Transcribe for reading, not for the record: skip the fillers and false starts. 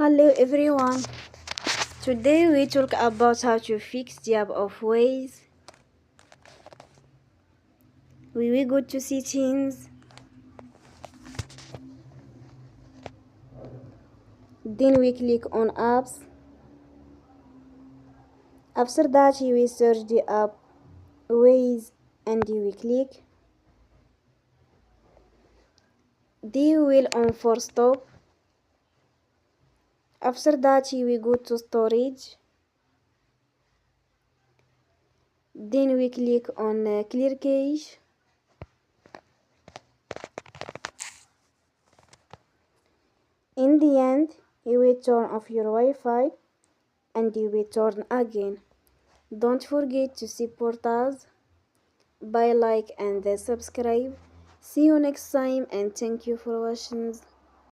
Hello everyone. Today we talk about how to fix the app of Waze. We will go to settings. Then we click on apps. After that you will search the app Waze and you will click. Then you will on for stop. After that you will go to storage. Then we click on clear cache. In the end, you will turn off your Wi-Fi and you will turn again. Don't forget to support us by like and subscribe. See you next time and thank you for watching.